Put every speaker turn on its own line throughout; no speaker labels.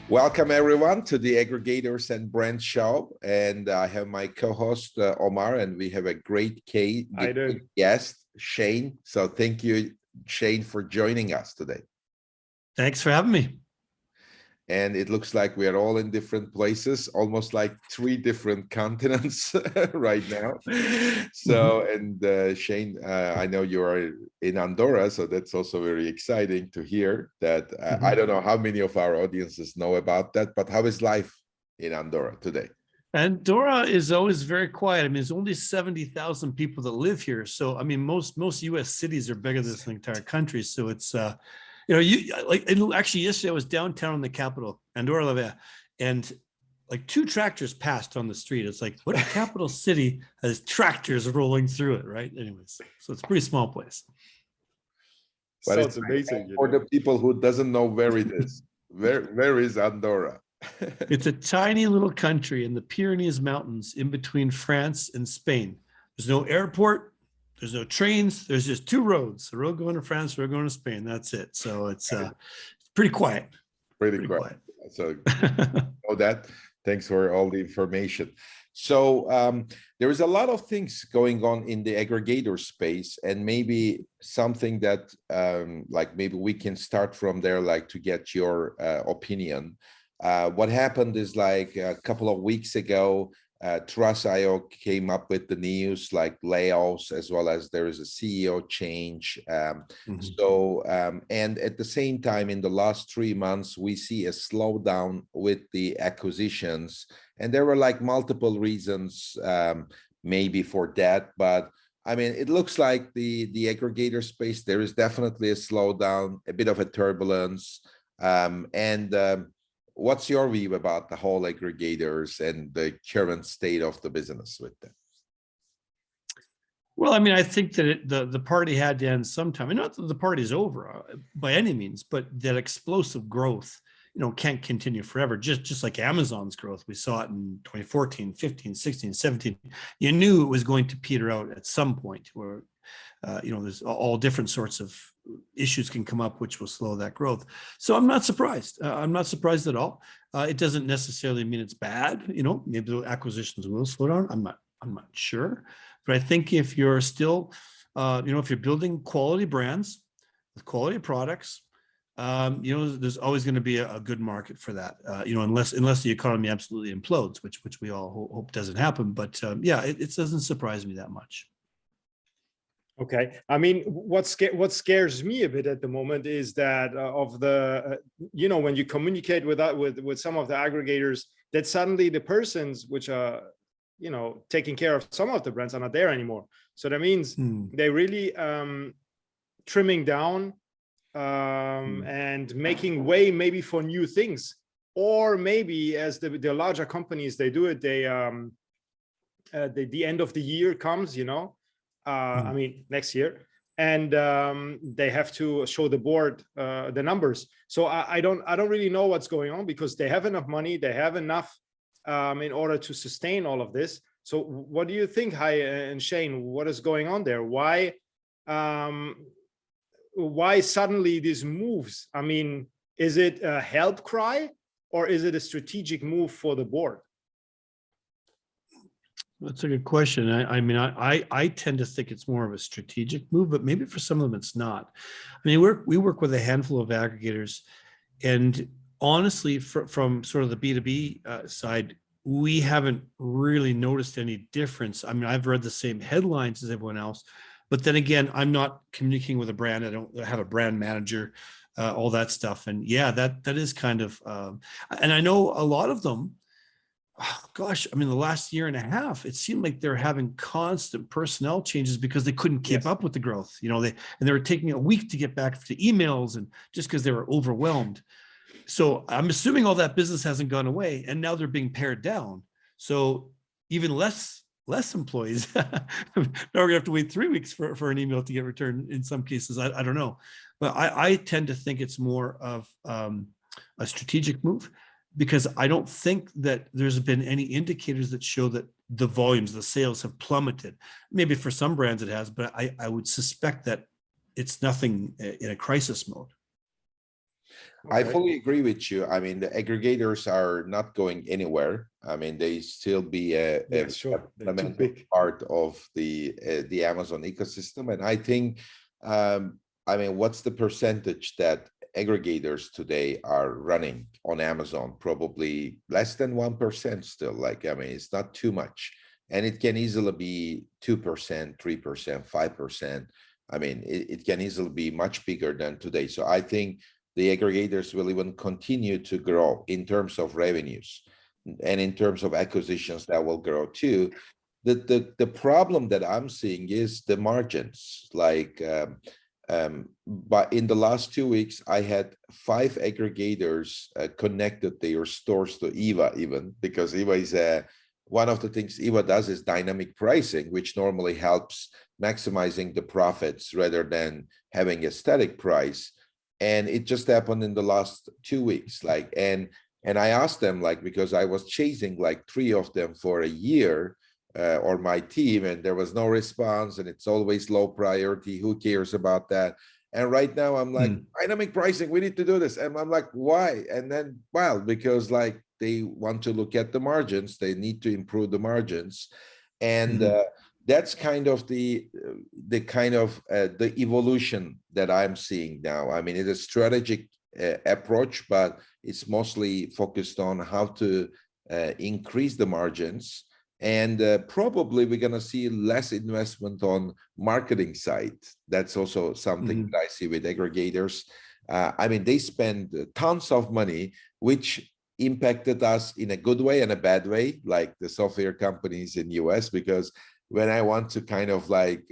Welcome everyone to the Aggregators and Brand Show, and I have my co-host Omar, and we have a great guest, Shane. So thank you, Shane, for joining us today.
Thanks for having me.
And it looks like we are all in different places, almost like 3 different continents right now. So, and Shane, I know you are in Andorra, so that's also very exciting to hear that. I don't know how many of our audiences know about that, but how is life in Andorra today?
Andorra is always very quiet. I mean, there's only 70,000 people that live here. So, I mean, most US cities are bigger than this entire country. So it's, actually yesterday I was downtown in the capital, Andorra la Vella, and like 2 tractors passed on the street. It's like, what capital city has tractors rolling through it, right? Anyways, so it's a pretty small place.
But so it's amazing for the people who doesn't know where it is. Where is Andorra?
It's a tiny little country in the Pyrenees Mountains in between France and Spain. There's no airport. There's no trains. There's just 2 roads. The road going to France, the road going to Spain. That's it. So it's pretty quiet.
Pretty quiet. So know that. Thanks for all the information. So there is a lot of things going on in the aggregator space, and maybe something that like maybe we can start from there, like to get your opinion. What happened is like a couple of weeks ago, Trust.io came up with the news like layoffs, as well as there is a CEO change. And at the same time, in the last 3 months, we see a slowdown with the acquisitions. And there were like multiple reasons maybe for that. But I mean, it looks like the aggregator space, there is definitely a slowdown, a bit of a turbulence. What's your view about the whole aggregators and the current state of the business with them?
Well, I mean, I think that the party had to end sometime. I mean, not that the party's over by any means, but that explosive growth, can't continue forever. Just like Amazon's growth, we saw it in 2014, 15, 16, 17. You knew it was going to peter out at some point where, there's all different sorts of issues can come up which will slow that growth. So I'm not surprised. I'm not surprised at all. It doesn't necessarily mean it's bad. Maybe the acquisitions will slow down. I'm not sure. But I think if you're still, if you're building quality brands with quality products, there's always going to be a good market for that. Unless the economy absolutely implodes, which we all hope doesn't happen. But yeah, it doesn't surprise me that much.
Okay. I mean, what scares me a bit at the moment is that when you communicate with some of the aggregators, that suddenly the persons which are, taking care of some of the brands are not there anymore. So that means they really trimming down and making way maybe for new things, or maybe as the larger companies, they do it, the end of the year comes, I mean, next year, and they have to show the board the numbers. So I don't really know what's going on, because they have enough money, they have enough in order to sustain all of this. So what do you think, Hai and Shane? What is going on there? Why suddenly these moves? I mean, is it a help cry, or is it a strategic move for the board?
That's a good question. I mean, I tend to think it's more of a strategic move, but maybe for some of them it's not. I mean, we work with a handful of aggregators, and honestly, from sort of the B2B side, we haven't really noticed any difference. I mean, I've read the same headlines as everyone else, but then again, I'm not communicating with a brand. I don't have a brand manager, all that stuff. And yeah, that is kind of, and I know a lot of them, gosh, I mean, the last year and a half, it seemed like they're having constant personnel changes because they couldn't keep up with the growth. They were taking a week to get back to emails, and just because they were overwhelmed. So I'm assuming all that business hasn't gone away, and now they're being pared down. So even less employees. Now we're gonna have to wait 3 weeks for an email to get returned in some cases. I don't know, but I tend to think it's more of a strategic move, because I don't think that there's been any indicators that show that the volumes, the sales have plummeted. Maybe for some brands it has, but I would suspect that it's nothing in a crisis mode.
I
Okay.
fully agree with you. I mean, the aggregators are not going anywhere. I mean, they still be
Yeah,
a
sure. They're too
fundamental
big.
part of the Amazon ecosystem. And I think, I mean, what's the percentage that aggregators today are running on Amazon? Probably less than 1% still. Like, I mean, it's not too much. And it can easily be 2%, 3%, 5%. I mean, it can easily be much bigger than today. So I think the aggregators will even continue to grow in terms of revenues and in terms of acquisitions that will grow too. The problem that I'm seeing is the margins. Like, but in the last 2 weeks, I had 5 aggregators connected their stores to Eva, even because Eva is one of the things Eva does is dynamic pricing, which normally helps maximizing the profits rather than having a static price. And it just happened in the last 2 weeks. Like, and I asked them, like, because I was chasing like 3 of them for a year, or my team, and there was no response, and it's always low priority. Who cares about that? And right now I'm like, dynamic pricing, we need to do this. And I'm like, why? And then, well, because like they want to look at the margins, they need to improve the margins. And that's kind of the evolution that I'm seeing now. I mean, it's a strategic approach, but it's mostly focused on how to increase the margins. And probably we're going to see less investment on marketing side. That's also something that I see with aggregators. I mean, they spend tons of money, which impacted us in a good way and a bad way, like the software companies in US, because when I want to kind of like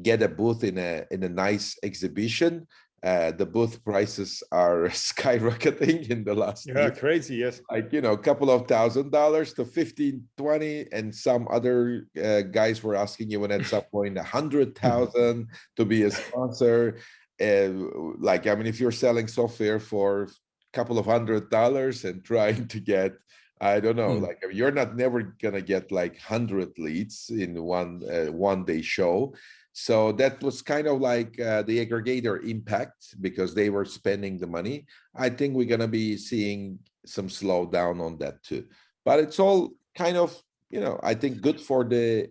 get a booth in a nice exhibition, the booth prices are skyrocketing in the last year.
Crazy, yes.
Like, you know, a couple of $1,000 to 15, 20, and some other guys were asking even at some point 100,000 to be a sponsor. Like, I mean, if you're selling software for a couple of $100 and trying to get, I don't know, like you're not never gonna get like 100 leads in one day show. So that was kind of like the aggregator impact because they were spending the money. I think we're gonna be seeing some slowdown on that too. But it's all kind of, you know, I think good for the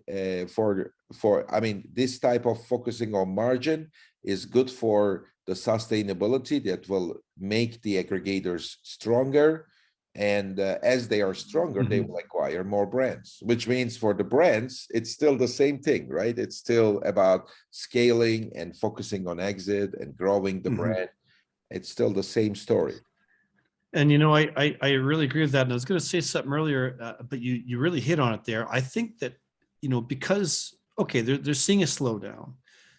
I mean, this type of focusing on margin is good for the sustainability that will make the aggregators stronger. And as they are stronger, they will acquire more brands, which means for the brands, it's still the same thing, right? It's still about scaling and focusing on exit and growing the brand. It's still the same story.
And, you know, I really agree with that. And I was going to say something earlier, but you really hit on it there. I think that, you know, because, okay, they're seeing a slowdown.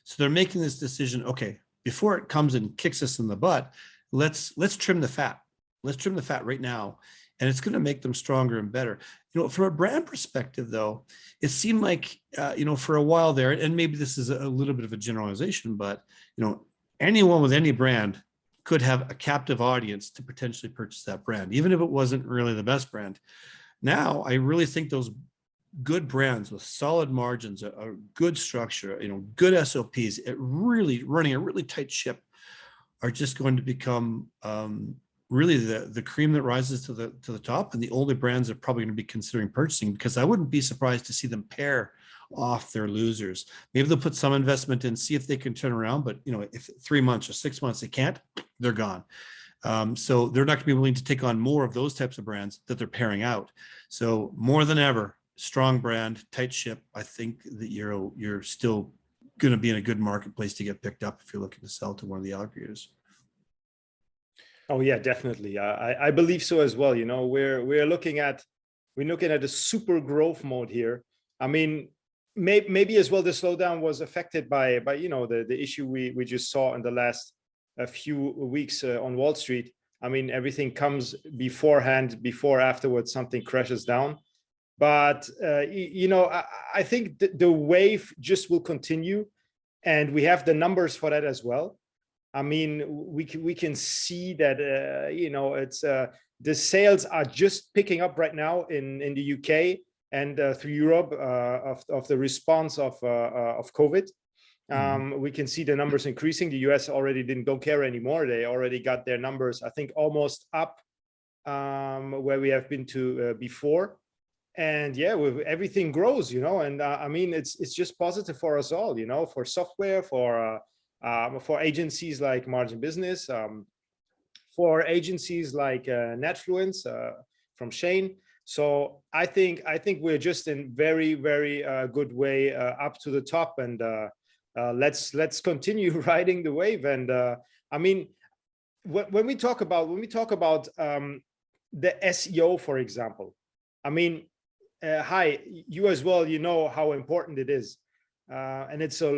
So they're making this decision, okay, before it comes and kicks us in the butt, let's trim the fat. Let's trim the fat right now. And it's going to make them stronger and better. You know, from a brand perspective, though, it seemed like, you know, for a while there, and maybe this is a little bit of a generalization, but, you know, anyone with any brand could have a captive audience to potentially purchase that brand, even if it wasn't really the best brand. Now, I really think those good brands with solid margins, a good structure, you know, good SOPs, really running a really tight ship are just going to become really the cream that rises to the top. And the older brands are probably going to be considering purchasing, because I wouldn't be surprised to see them pair off their losers. Maybe they'll put some investment in, see if they can turn around, but you know, if 3 months or 6 months they can't, they're gone. So they're not going to be willing to take on more of those types of brands that they're pairing out. So more than ever, strong brand, tight ship. I think that you're still going to be in a good marketplace to get picked up if you're looking to sell to one of the aggregators.
Oh yeah, definitely. I believe so as well. You know, we're looking at a super growth mode here. I mean, maybe as well the slowdown was affected by you know the issue we just saw in the last few weeks on Wall Street. I mean, everything comes beforehand, before afterwards something crashes down. But you know, I think the wave just will continue, and we have the numbers for that as well. I mean, we can see that you know, it's the sales are just picking up right now in the UK and through Europe of the response of COVID. We can see the numbers increasing. The US already don't care anymore. They already got their numbers, I think, almost up where we have been to before. And yeah, everything grows, and I mean, it's just positive for us all, for software, for agencies like Margin Business, for agencies like Netfluence from Shane. So I think we're just in very, very good way up to the top, and let's continue riding the wave. And I mean, when we talk about the SEO, for example, I mean, hi, you as well, how important it is, and it's a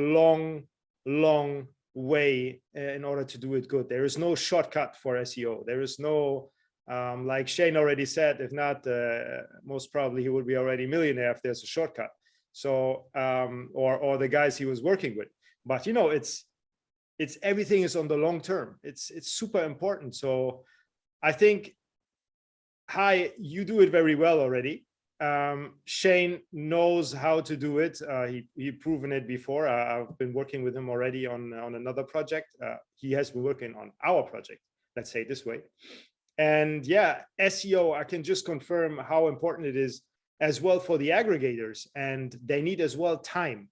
long way in order to do it good. There is no shortcut for SEO. There is no like Shane already said, if not, most probably he would be already a millionaire if there's a shortcut. So or the guys he was working with. But it's everything is on the long term. It's super important. So I think, hi, you do it very well already. Shane knows how to do it. He proven it before. I've been working with him already on another project. He has been working on our project, let's say it this way. And yeah, SEO, I can just confirm how important it is as well for the aggregators, and they need as well time.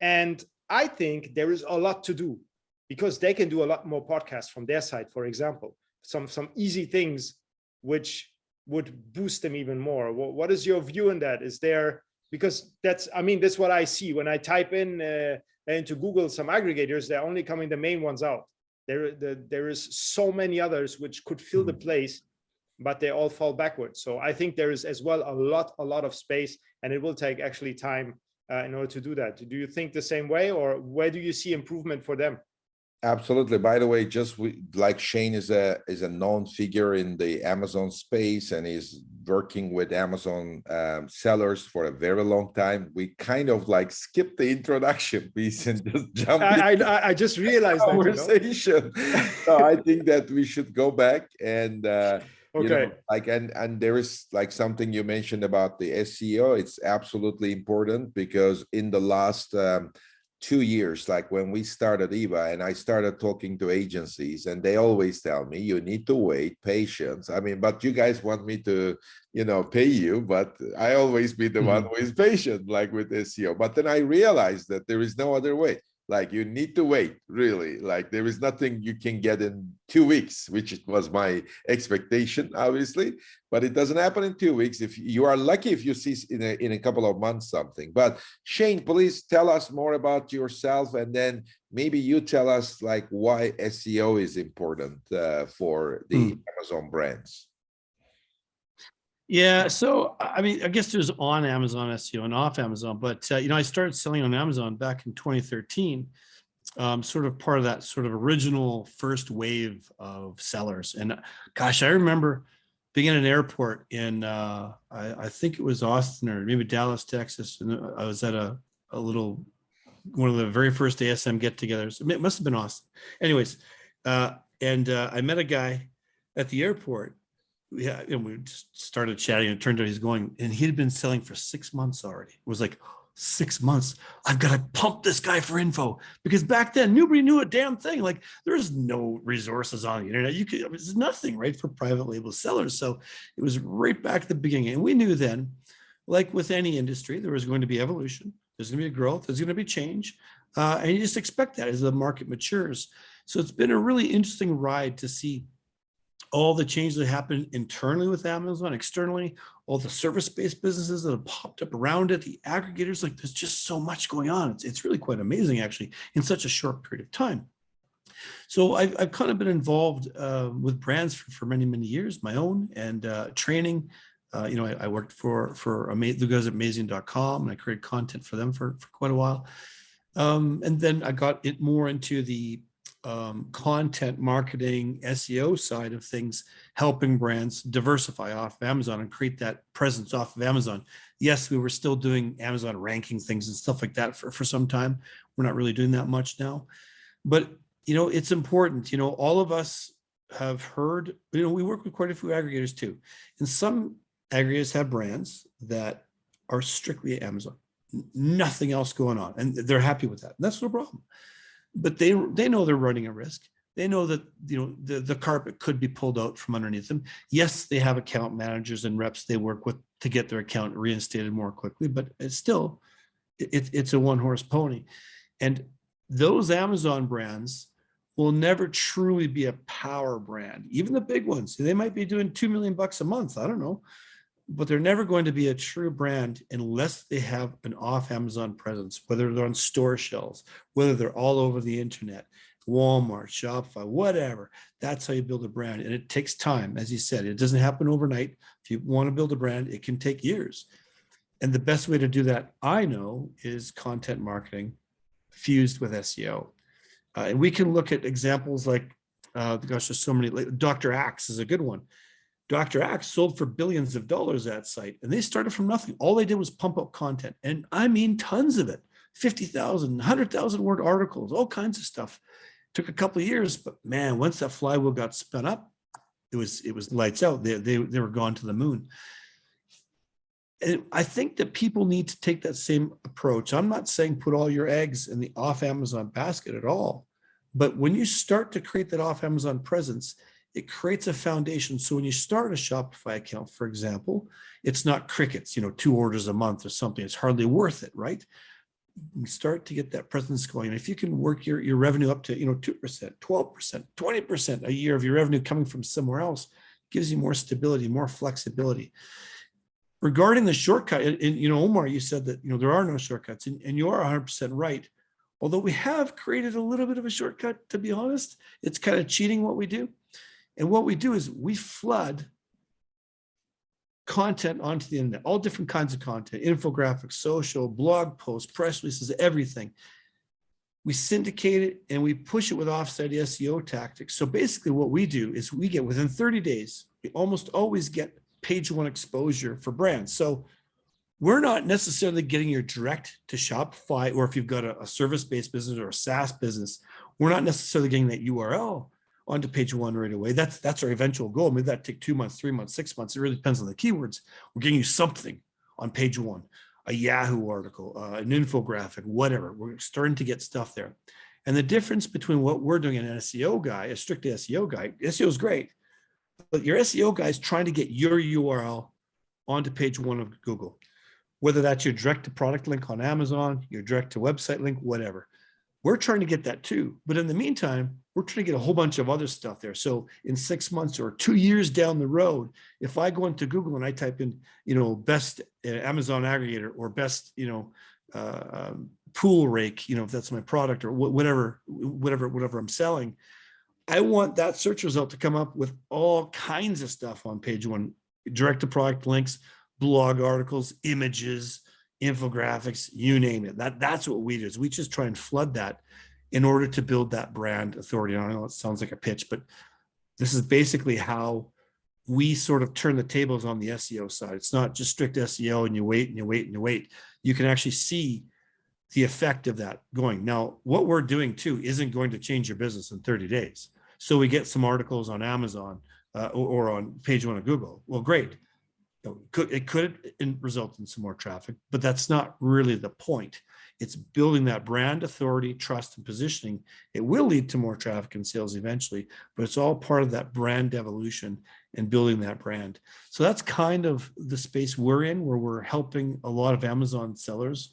And I think there is a lot to do, because they can do a lot more podcasts from their side, for example, some easy things which would boost them even more. What is your view on that? Is there, because that's what I see when I type in into Google some aggregators, they're only coming the main ones out. There is so many others which could fill the place, but they all fall backwards. So I think there is as well a lot of space, and it will take actually time in order to do that. Do you think the same way, or where do you see improvement for them?
Absolutely. By the way, like Shane is a known figure in the Amazon space, and he's working with Amazon sellers for a very long time. We kind of like skipped the introduction piece and just jumped.
I just realized that
conversation. So I think that we should go back and
okay.
And there is like something you mentioned about the SEO. It's absolutely important, because in the last 2 years, like when we started EVA, and I started talking to agencies, and they always tell me, you need to wait, patience. I mean, but you guys want me to, pay you, but I always be the one who is patient, like with SEO. But then I realized that there is no other way. Like, you need to wait, really. Like, there is nothing you can get in 2 weeks, which was my expectation, obviously. But it doesn't happen in 2 weeks. If you are lucky, if you see in a couple of months something. But Shane, please tell us more about yourself, and then maybe you tell us like why SEO is important for the Amazon brands.
Yeah, so I mean, I guess there's on Amazon SEO and off Amazon, but I started selling on Amazon back in 2013, sort of part of that sort of original first wave of sellers. And gosh, I remember being in an airport in I think it was Austin or maybe Dallas, Texas, and I was at one of the very first ASM get-togethers. It must have been Austin. Anyways, and I met a guy at the airport. Yeah, and we just started chatting, and it turned out he's going, and he had been selling for 6 months already. It was like 6 months. I've got to pump this guy for info, because back then nobody knew a damn thing. Like, there's no resources on the internet. There's nothing, right, for private label sellers. So it was right back at the beginning, and we knew then, like with any industry, there was going to be evolution. There's going to be growth. There's going to be change, and you just expect that as the market matures. So it's been a really interesting ride to see all the changes that happened internally with Amazon, externally, all the service-based businesses that have popped up around it, the aggregators. Like, there's just so much going on. It's really quite amazing, actually, in such a short period of time. So I've kind of been involved with brands for many, many years, my own, and training. I worked for the guys at Amazing.com, and I created content for them for quite a while. And then I got it more into the content marketing, SEO side of things, helping brands diversify off of Amazon and create that presence off of Amazon. Yes, we were still doing Amazon ranking things and stuff like that for some time. We're not really doing that much now, but it's important. All of us have heard, we work with quite a few aggregators too. And some aggregators have brands that are strictly Amazon. nothing else going on, and they're happy with that. And that's no problem. But they know they're running a risk. They know that the carpet could be pulled out from underneath them. Yes, they have account managers and reps they work with to get their account reinstated more quickly, but it's still it's a one-horse pony. And those Amazon brands will never truly be a power brand. Even the big ones, they might be doing $2 million a month. I don't know, but they're never going to be a true brand unless they have an off Amazon presence, whether they're on store shelves, whether they're all over the internet, Walmart, Shopify, whatever. That's how you build a brand. And it takes time. As you said, it doesn't happen overnight. If you want to build a brand, it can take years. And the best way to do that, I know, is content marketing fused with SEO. And we can look at examples like, gosh, there's so many. Like Dr. Axe is a good one. Dr. Axe sold for billions of dollars that site, and they started from nothing. All they did was pump out content, and I mean tons of it, 50,000, 100,000 word articles, all kinds of stuff. Took a couple of years, but man, once that flywheel got spun up, it was lights out. They were gone to the moon. And I think that people need to take that same approach. I'm not saying put all your eggs in the off Amazon basket at all, but when you start to create that off Amazon presence, it creates a foundation. So when you start a Shopify account, for example, it's not crickets, 2 orders a month or something. It's hardly worth it, right? You start to get that presence going. And if you can work your revenue up to 2%, 12%, 20% a year of your revenue coming from somewhere else, gives you more stability, more flexibility. Regarding the shortcut, and Omar, you said that there are no shortcuts, and you are 100% right. Although we have created a little bit of a shortcut, to be honest, it's kind of cheating what we do. And what we do is we flood content onto the internet, all different kinds of content, infographics, social, blog posts, press releases, everything. We syndicate it and we push it with offsite SEO tactics. So basically what we do is we get within 30 days, we almost always get page 1 exposure for brands. So we're not necessarily getting your direct to Shopify, or if you've got a service-based business or a SaaS business, we're not necessarily getting that URL onto page 1 right away. That's our eventual goal. Maybe that take 2 months, 3 months, 6 months. It really depends on the keywords. We're getting you something on page 1, a Yahoo article, an infographic, whatever. We're starting to get stuff there. And the difference between what we're doing and an SEO guy, a strict SEO guy, SEO is great, but your SEO guy is trying to get your URL onto page 1 of Google, whether that's your direct to product link on Amazon, your direct to website link, whatever. We're trying to get that too. But in the meantime, we're trying to get a whole bunch of other stuff there. So in 6 months or 2 years down the road, if I go into Google and I type in, best Amazon aggregator or best, pool rake, if that's my product or whatever I'm selling, I want that search result to come up with all kinds of stuff on page 1, direct to product links, blog articles, images, infographics, you name it. That's what we do, is we just try and flood that in order to build that brand authority. I know it sounds like a pitch, but this is basically how we sort of turn the tables on the SEO side. It's not just strict SEO and you wait and you wait and you wait. You can actually see the effect of that going. Now, what we're doing too isn't going to change your business in 30 days. So we get some articles on Amazon or on page 1 of Google. Well, great. It could result in some more traffic, but that's not really the point. It's building that brand authority, trust, and positioning. It will lead to more traffic and sales eventually, but it's all part of that brand evolution and building that brand. So that's kind of the space we're in, where we're helping a lot of Amazon sellers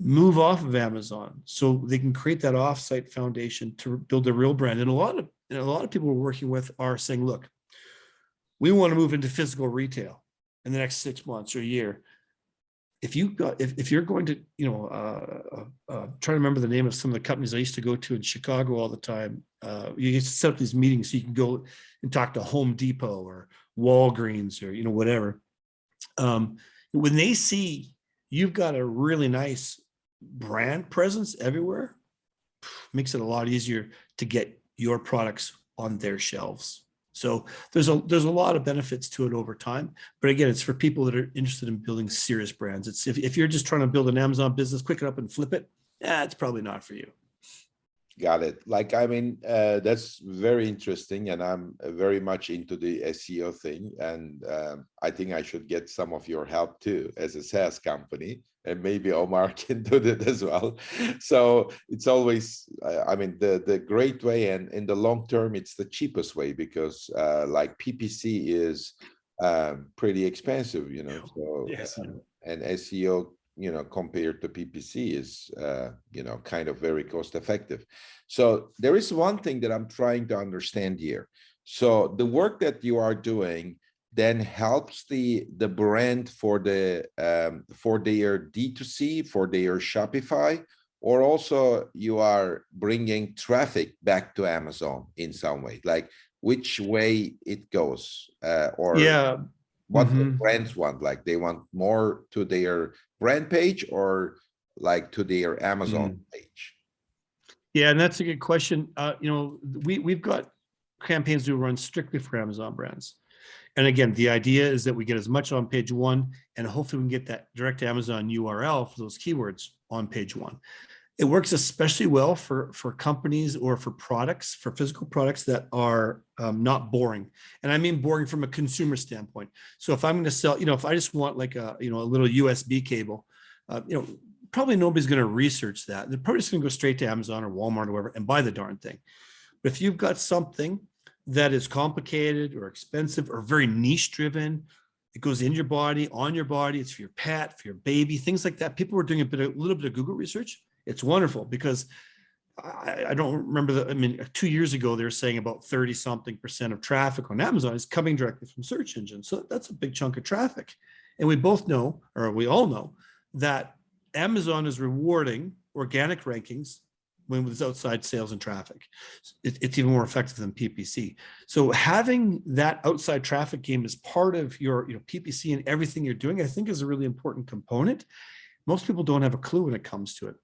move off of Amazon so they can create that offsite foundation to build a real brand. And a lot of people we're working with are saying, look, we want to move into physical retail in the next 6 months or a year. If you're going to, trying to remember the name of some of the companies I used to go to in Chicago all the time. You used to set up these meetings so you can go and talk to Home Depot or Walgreens or, whatever. When they see you've got a really nice brand presence everywhere, makes it a lot easier to get your products on their shelves. So there's a lot of benefits to it over time. But again, it's for people that are interested in building serious brands. It's if you're just trying to build an Amazon business, quick it up and flip it, it's probably not for you.
Got it. Like, I mean, that's very interesting, and I'm very much into the SEO thing. And I think I should get some of your help too, as a SaaS company, and maybe Omar can do that as well. So it's always, I mean, the great way, and in the long term, it's the cheapest way, because like PPC is pretty expensive, you know. So
Yes.
and SEO, you know, compared to PPC is, you know, kind of very cost effective. So there is one thing that I'm trying to understand here. So the work that you are doing then helps the brand for the for their D2C, for their Shopify, or also you are bringing traffic back to Amazon in some way, like which way it goes, or
Yeah.
what the
Mhm.
brands want, like they want more to their brand page or like to their Amazon
Mm.
page.
Yeah, and that's a good question. You know, we've got campaigns we run strictly for Amazon brands. And again, the idea is that we get as much on page one, and hopefully we can get that direct to Amazon URL for those keywords on page one. It works especially well for companies or for products, for physical products that are not boring. And I mean boring from a consumer standpoint. So if I'm going to sell, you know, if I just want like a, you know, a little USB cable, you know, probably nobody's going to research that. They're probably just going to go straight to Amazon or Walmart or whatever and buy the darn thing. But if you've got something that is complicated or expensive or very niche driven, it goes in your body, on your body, it's for your pet, for your baby, things like that. People were doing a little bit of Google research. It's wonderful because I don't remember the, I mean, 2 years ago, they were saying about 30 something percent of traffic on Amazon is coming directly from search engines. So that's a big chunk of traffic. And we both know, or we all know, that Amazon is rewarding organic rankings when it's outside sales and traffic. It's even more effective than PPC. So having that outside traffic game as part of your, you know, PPC and everything you're doing, I think is a really important component. Most people don't have a clue when it comes to it.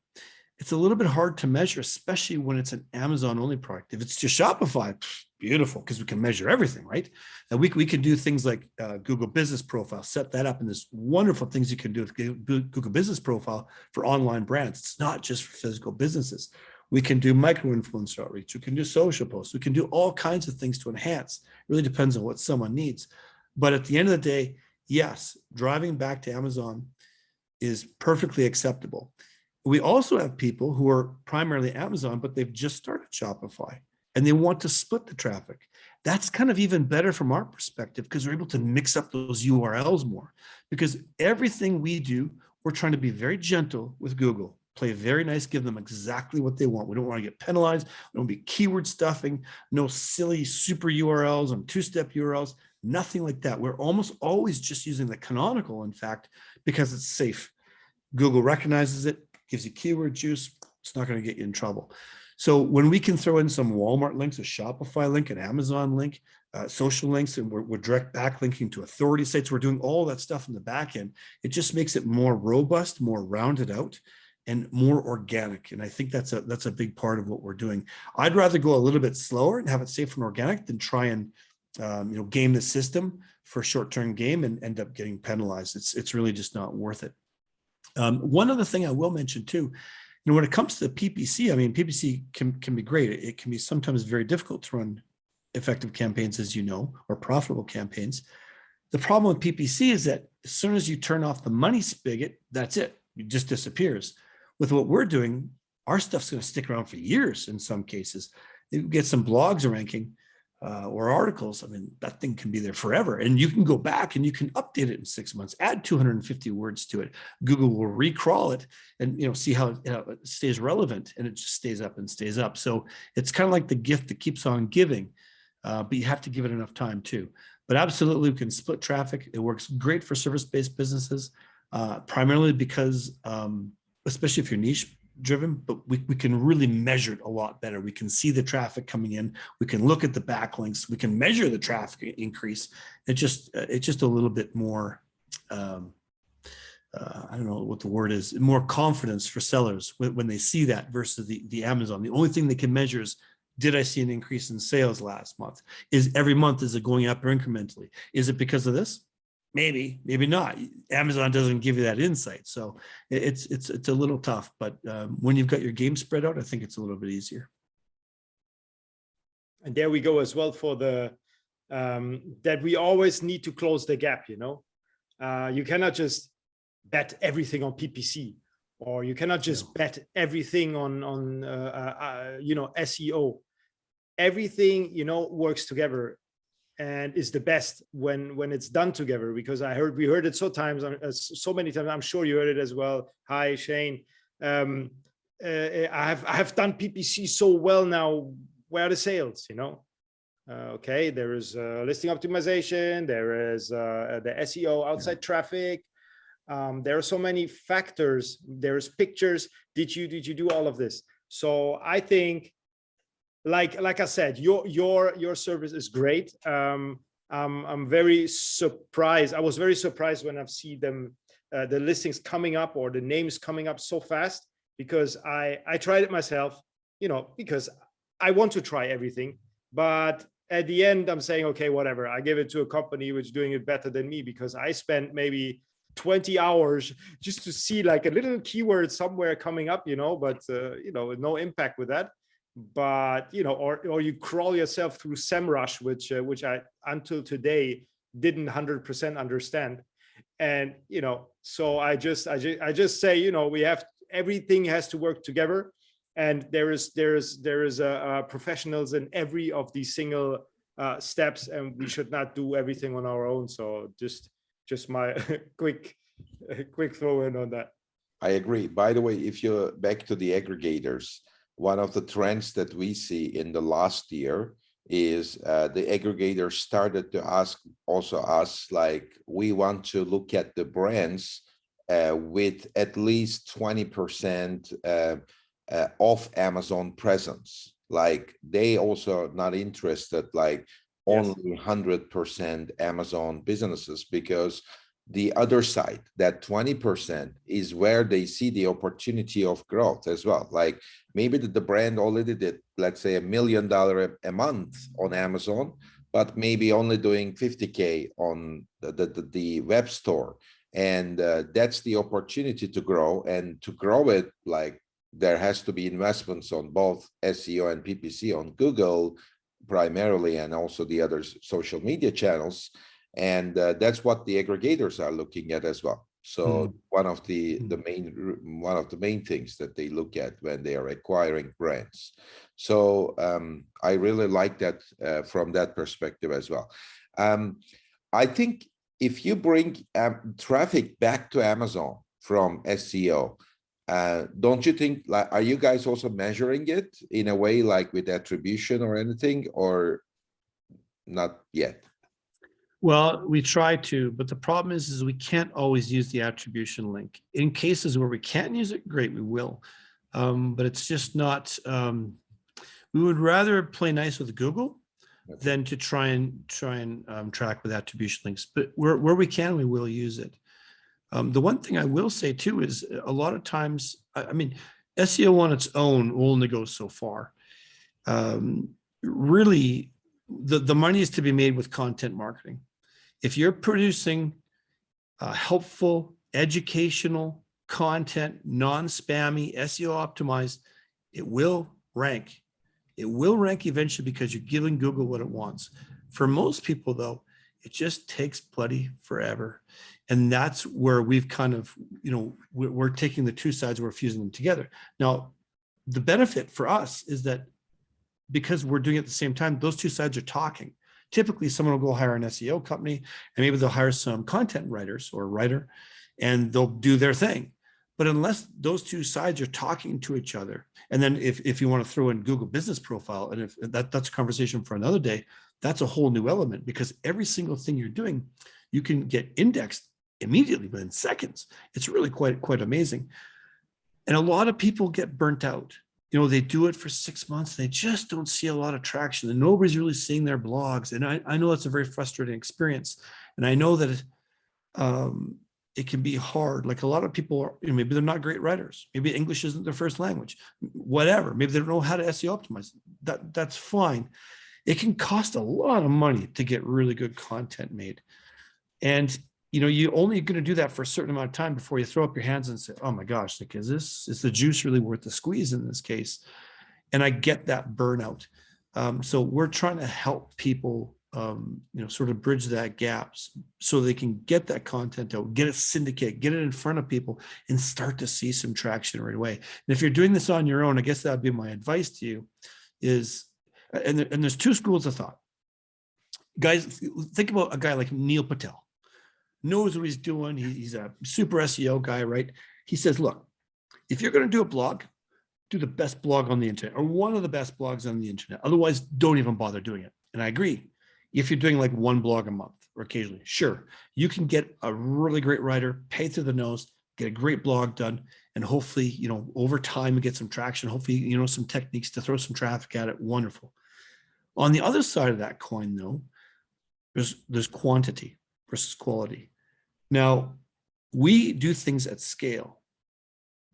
It's a little bit hard to measure, especially when it's an Amazon only product. If it's just Shopify, beautiful, because we can measure everything, right? And we can do things like Google Business Profile, set that up, and there's wonderful things you can do with Google Business Profile for online brands. It's not just for physical businesses. We can do micro-influencer outreach. We can do social posts. We can do all kinds of things to enhance. It really depends on what someone needs. But at the end of the day, yes, driving back to Amazon is perfectly acceptable. We also have people who are primarily Amazon, but they've just started Shopify and they want to split the traffic. That's kind of even better from our perspective because we're able to mix up those URLs more. Because everything we do, we're trying to be very gentle with Google, play very nice, give them exactly what they want. We don't want to get penalized. We don't be keyword stuffing, no silly super URLs and two-step URLs, nothing like that. We're almost always just using the canonical, in fact, because it's safe. Google recognizes it, gives you keyword juice. It's not going to get you in trouble. So when we can throw in some Walmart links, a Shopify link, an Amazon link, social links, and we're direct backlinking to authority sites, we're doing all that stuff in the back end. It just makes it more robust, more rounded out, and more organic. And I think that's a big part of what we're doing. I'd rather go a little bit slower and have it safe and organic than try and you know, game the system for short-term game and end up getting penalized. It's really just not worth it. One other thing I will mention too, you know, when it comes to the PPC, I mean, PPC can be great. It can be sometimes very difficult to run effective campaigns, as you know, or profitable campaigns. The problem with PPC is that as soon as you turn off the money spigot, that's it. It just disappears. With what we're doing, our stuff's going to stick around for years in some cases. You get some blogs ranking or articles. I mean, that thing can be there forever. And you can go back and you can update it in 6 months, add 250 words to it. Google will recrawl it and, you know, see how it stays relevant, and it just stays up and stays up. So it's kind of like the gift that keeps on giving, but you have to give it enough time too. But absolutely, we can split traffic. It works great for service-based businesses, primarily because, especially if you're niche driven, but we can really measure it a lot better. We can see the traffic coming in. We can look at the backlinks. We can measure the traffic increase. It's just a little bit more, I don't know what the word is, more confidence for sellers when they see that versus the Amazon. The only thing they can measure is, did I see an increase in sales last month? Is every month, is it going up or incrementally? Is it because of this? Maybe, maybe not. Amazon doesn't give you that insight. So it's a little tough, but when you've got your game spread out, I think it's a little bit easier.
And there we go as well for the that we always need to close the gap. You cannot just bet everything on PPC, or you cannot just bet everything on SEO. Everything works together and is the best when it's done together. Because we heard it so many times. I'm sure you heard it as well. Hi, Shane. I have done PPC so well now. Where are the sales? Okay, there is listing optimization. There is the SEO outside traffic. There are so many factors. There's pictures. Did you do all of this? So I think, like I said, your service is great. I'm very surprised. I was very surprised when I've seen them, the listings coming up or the names coming up so fast, because I tried it myself, because I want to try everything. But at the end, I'm saying, okay, whatever. I give it to a company which is doing it better than me, because I spent maybe 20 hours just to see like a little keyword somewhere coming up, but no impact with that. But or you crawl yourself through SEMrush, which I until today didn't 100% understand. And so I just say, we have, everything has to work together, and there is professionals in every of these single steps, and we should not do everything on our own. So just my quick throw in on that.
I agree. By the way, if you're back to the aggregators, one of the trends that we see in the last year is the aggregators started to ask also us, like, we want to look at the brands with at least 20% off Amazon presence. Like, they also not interested, like only 100% Amazon businesses, because the other side, that 20%, is where they see the opportunity of growth as well. Like, maybe the brand already did, let's say, $1 million a month on Amazon, but maybe only doing 50K on the web store. And that's the opportunity to grow. And to grow it, like, there has to be investments on both SEO and PPC on Google primarily, and also the other social media channels. And that's what the aggregators are looking at as well. So one of the main things that they look at when they are acquiring brands. So I really like that from that perspective as well. I think if you bring traffic back to Amazon from SEO, don't you think, like, are you guys also measuring it in a way, like with attribution or anything, or not yet?
Well, we try to, but the problem is we can't always use the attribution link. In cases where we can't use it, great, we will. But it's just not, we would rather play nice with Google than to try and track with attribution links. But where we can, we will use it. The one thing I will say too is a lot of times, I mean, SEO on its own will only go so far. Really, the money is to be made with content marketing. If you're producing helpful, educational content, non-spammy, SEO optimized, it will rank. It will rank eventually because you're giving Google what it wants. For most people, though, it just takes bloody forever. And that's where we've kind of, we're taking the two sides, we're fusing them together. Now, the benefit for us is that because we're doing it at the same time, those two sides are talking. Typically, someone will go hire an SEO company, and maybe they'll hire some content writers or a writer, and they'll do their thing. But unless those two sides are talking to each other, and then if you want to throw in Google Business Profile, and if that's a conversation for another day, that's a whole new element, because every single thing you're doing, you can get indexed immediately within seconds. It's really quite amazing. And a lot of people get burnt out. They do it for 6 months. They just don't see a lot of traction, and nobody's really seeing their blogs. And I know it's a very frustrating experience. And I know that it can be hard. Like, a lot of people are, maybe they're not great writers. Maybe English isn't their first language, whatever. Maybe they don't know how to SEO optimize. That's fine. It can cost a lot of money to get really good content made. And you're only going to do that for a certain amount of time before you throw up your hands and say, oh my gosh, like, is the juice really worth the squeeze in this case? And I get that burnout. So we're trying to help people, sort of bridge that gap so they can get that content out, get it syndicated, get it in front of people, and start to see some traction right away. And if you're doing this on your own, I guess that would be my advice to you is, and there's two schools of thought. Guys, think about a guy like Neil Patel, knows what he's doing. He's a super SEO guy, right? He says, look, if you're going to do a blog, do the best blog on the internet or one of the best blogs on the internet. Otherwise, don't even bother doing it. And I agree. If you're doing like one blog a month or occasionally, sure, you can get a really great writer, pay through the nose, get a great blog done, and hopefully, over time you get some traction. Hopefully, some techniques to throw some traffic at it. Wonderful. On the other side of that coin, though, there's quantity versus quality. Now, we do things at scale.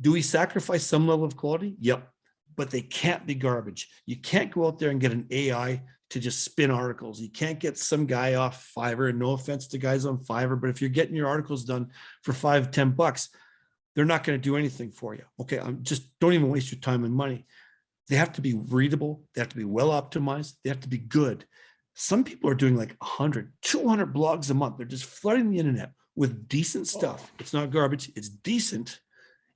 Do we sacrifice some level of quality? Yep, but they can't be garbage. You can't go out there and get an AI to just spin articles. You can't get some guy off Fiverr, and no offense to guys on Fiverr, but if you're getting your articles done for $5-10, they're not going to do anything for you. Okay, don't even waste your time and money. They have to be readable. They have to be well optimized. They have to be good. Some people are doing like 100, 200 blogs a month. They're just flooding the internet with decent stuff. It's not garbage. It's decent.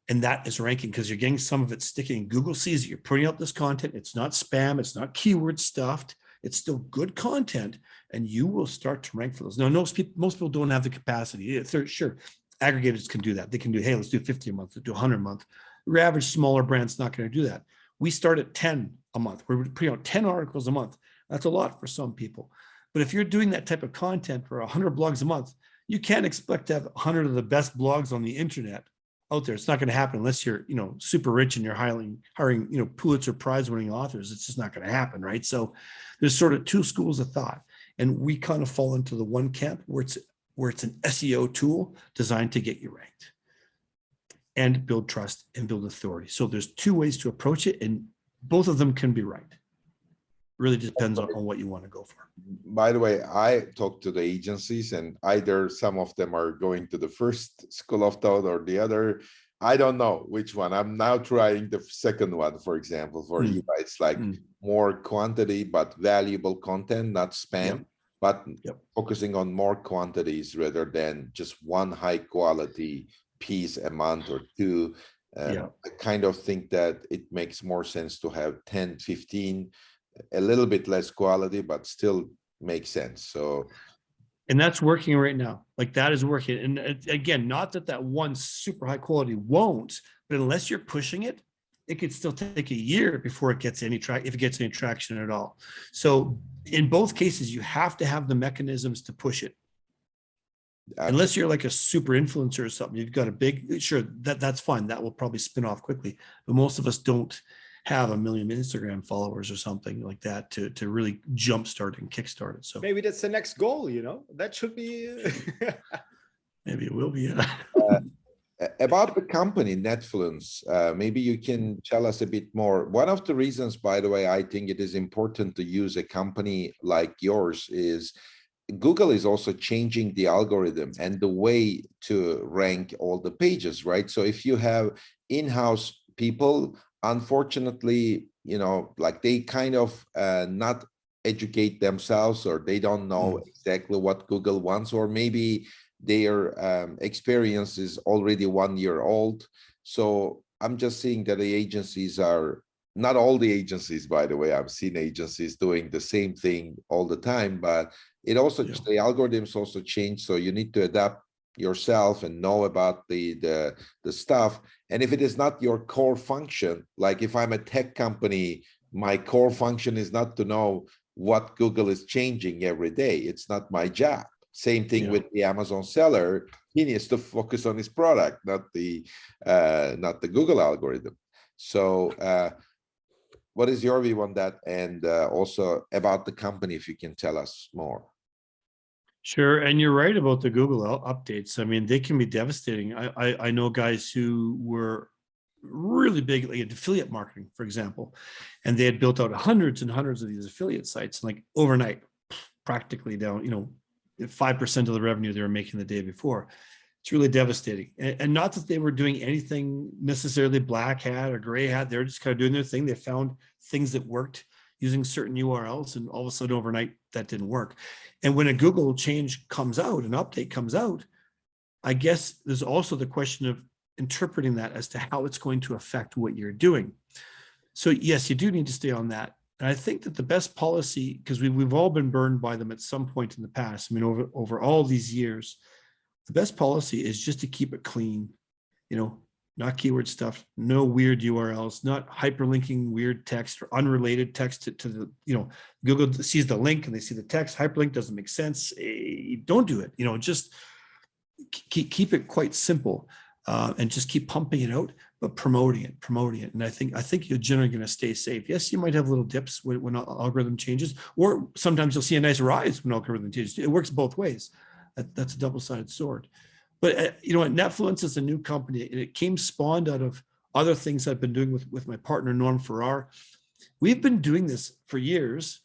And that is ranking because you're getting some of it sticking. Google sees you're putting out this content. It's not spam. It's not keyword stuffed. It's still good content, and you will start to rank for those. Now, most people don't have the capacity. Sure, aggregators can do that. They can do, hey, let's do 50 a month, let's do 100 a month. Your average smaller brand's not going to do that. We start at 10 a month. We're putting out 10 articles a month. That's a lot for some people. But if you're doing that type of content for 100 blogs a month, you can't expect to have 100 of the best blogs on the internet out there. It's not going to happen unless you're, super rich and you're hiring, Pulitzer Prize winning authors. It's just not going to happen, right? So there's sort of two schools of thought, and we kind of fall into the one camp where it's an SEO tool designed to get you ranked and build trust and build authority. So there's two ways to approach it, and both of them can be right. Really depends on what you want to go for.
By the way, I talked to the agencies, and either some of them are going to the first school of thought or the other. I don't know which one. I'm now trying the second one, for example, for you. It's like more quantity, but valuable content, not spam, but focusing on more quantities rather than just one high quality piece a month or two. I kind of think that it makes more sense to have 10, 15, a little bit less quality, but still makes sense. So,
and that's working right now. Like that is working. And again, not that one super high quality won't, but unless you're pushing it, it could still take a year before it gets any if it gets any traction at all. So in both cases, you have to have the mechanisms to push it. Unless you're like a super influencer or something, you've got a big, sure, that's fine. That will probably spin off quickly. But most of us don't have 1 million Instagram followers or something like that to really jumpstart and kickstart it. So
maybe that's the next goal, that should be.
Maybe it will be.
About the company Netfluence, maybe you can tell us a bit more. One of the reasons, by the way, I think it is important to use a company like yours is Google is also changing the algorithm and the way to rank all the pages, right? So if you have in-house people, unfortunately, like they kind of not educate themselves, or they don't know exactly what Google wants, or maybe their experience is already 1 year old. So I'm just seeing that the agencies are, not all the agencies, by the way, I've seen agencies doing the same thing all the time, but it also, the algorithms also change. So you need to adapt yourself and know about the stuff. And if it is not your core function, like if I'm a tech company, my core function is not to know what Google is changing every day. It's not my job. Same thing with the Amazon seller. He needs to focus on his product, not the Google algorithm. So what is your view on that? And also about the company, if you can tell us more.
Sure. And you're right about the Google updates. I mean, they can be devastating. I know guys who were really big like at affiliate marketing, for example, and they had built out hundreds and hundreds of these affiliate sites, like overnight, practically down, 5% of the revenue they were making the day before. It's really devastating. And not that they were doing anything necessarily black hat or gray hat. They're just kind of doing their thing. They found things that worked. using certain URLs, and all of a sudden overnight that didn't work. And when a Google change comes out, an update comes out, I guess there's also the question of interpreting that as to how it's going to affect what you're doing. So yes, you do need to stay on that. And I think that the best policy, because we've all been burned by them at some point in the past. I mean, over all these years, the best policy is just to keep it clean, not keyword stuff, no weird URLs, not hyperlinking weird text or unrelated text to the, Google sees the link and they see the text, hyperlink doesn't make sense. Don't do it, just keep it quite simple, and just keep pumping it out, but promoting it. And I think you're generally going to stay safe. Yes, you might have little dips when algorithm changes, or sometimes you'll see a nice rise when algorithm changes. It works both ways. That's a double-sided sword. But Netfluence is a new company, and it came spawned out of other things I've been doing with my partner Norm Farrar. We've been doing this for years,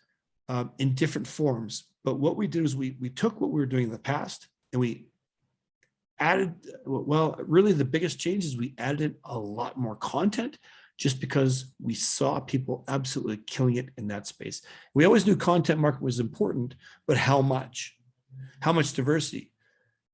in different forms. But what we did is we took what we were doing in the past and we added, well, really the biggest change is we added a lot more content, just because we saw people absolutely killing it in that space. We always knew content market was important, but how much? How much diversity?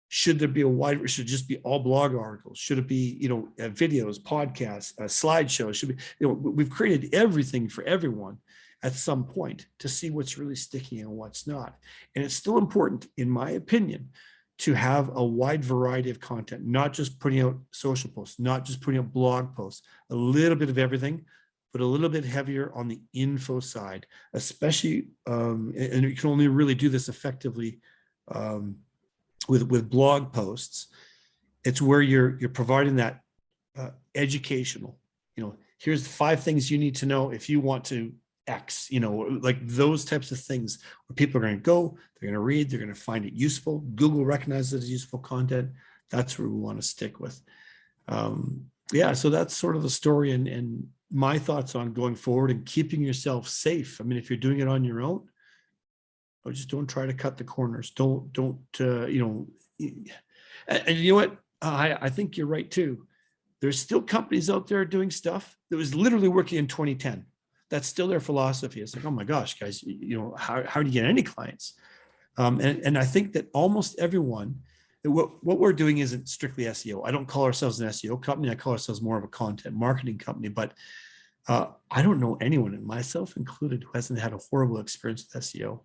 Should there be should it just be all blog articles? Should it be, videos, podcasts, slideshows? Should be, we've created everything for everyone at some point to see what's really sticking and what's not. And it's still important, in my opinion, to have a wide variety of content, not just putting out social posts, not just putting out blog posts, a little bit of everything, but a little bit heavier on the info side, especially, and you can only really do this effectively with blog posts. It's where you're providing that educational, here's the 5 things you need to know if you want to X, like those types of things where people are going to go, they're going to read, they're going to find it useful. Google recognizes it as useful content. That's where we want to stick with. So that's sort of the story and my thoughts on going forward and keeping yourself safe. I mean, if you're doing it on your own, just don't try to cut the corners. Don't and you know what? I think you're right too. There's still companies out there doing stuff that was literally working in 2010. That's still their philosophy. It's like, oh my gosh, guys, how do you get any clients? And I think that almost everyone, what we're doing isn't strictly SEO. I don't call ourselves an SEO company. I call ourselves more of a content marketing company. But I don't know anyone, and myself included, who hasn't had a horrible experience with SEO.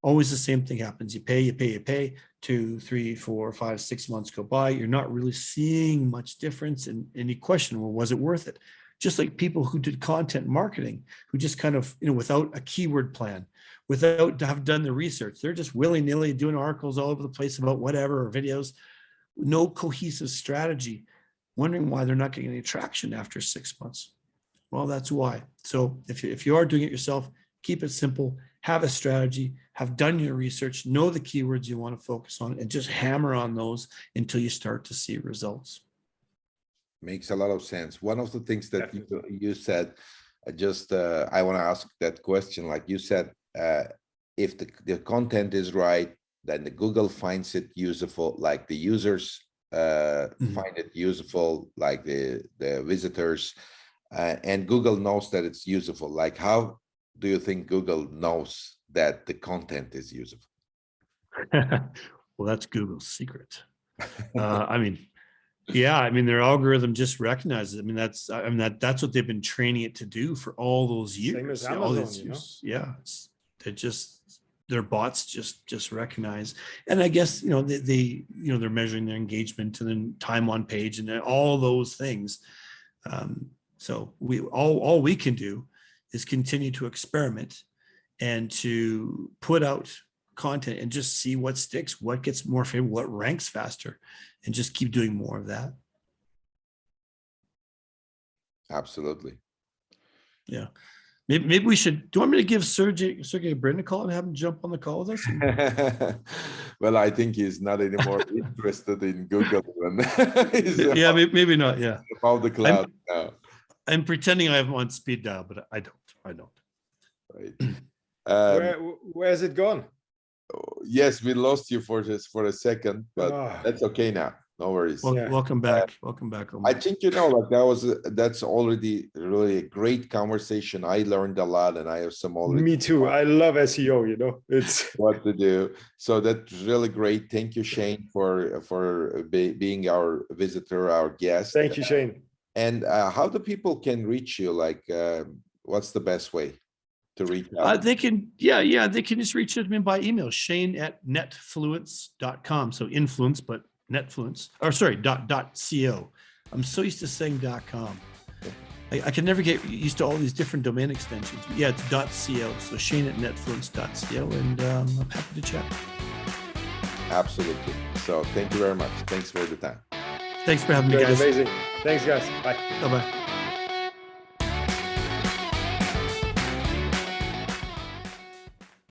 Always the same thing happens. You pay. 2, 3, 4, 5, 6 months go by. You're not really seeing much difference. And you question, well, was it worth it? Just like people who did content marketing, who just kind of, without a keyword plan, without have done the research, they're just willy-nilly doing articles all over the place about whatever, or videos, no cohesive strategy, wondering why they're not getting any traction after 6 months. Well, that's why. So if you are doing it yourself, keep it simple, have a strategy, have done your research, know the keywords you want to focus on, and just hammer on those until you start to see results.
Makes a lot of sense. One of the things that you said, I want to ask that question. Like you said, if the content is right, then the Google finds it useful, like the users find it useful, like the visitors, and Google knows that it's useful. Like, how do you think Google knows that the content is useful?
Well, that's Google's secret. Their algorithm just recognizes. That's what they've been training it to do for all those years.
Same as Amazon,
Their bots just recognize. And I guess they're measuring their engagement and then time on page and all those things. So all we can do is continue to experiment and to put out content and just see what sticks, what gets more favorable, what ranks faster, and just keep doing more of that.
Absolutely.
Yeah. Maybe we should. Do you want me to give Sergey Brin a call and have him jump on the call with us?
Well, I think he's not anymore interested in Google.
Maybe not. Yeah.
About the cloud now.
I'm pretending I have him on speed dial, but I don't.
Right.
Where's it gone?
Yes, we lost you for a second, but that's okay now. No worries.
Well,
Yeah.
welcome back. Welcome back,
I
Omar.
think, like that's already really a great conversation. I learned a lot, and I have some already
Me too. I love SEO, it's
what to do. So that's really great. Thank you, Shane, for being our visitor, our guest.
thank you, Shane.
And how do people can reach you? Like, what's the best way to reach out?
They can, they can just reach out to me by email, shane@netfluence.com. So influence, but Netfluence, or sorry, .co. I'm so used to saying .com. I can never get used to all these different domain extensions. But yeah, it's .co. So shane@netfluence.co, and I'm happy to chat.
Absolutely. So thank you very much. Thanks for the time.
Thanks for having me,
Great,
guys.
amazing. Thanks, guys. Bye.
Bye-bye.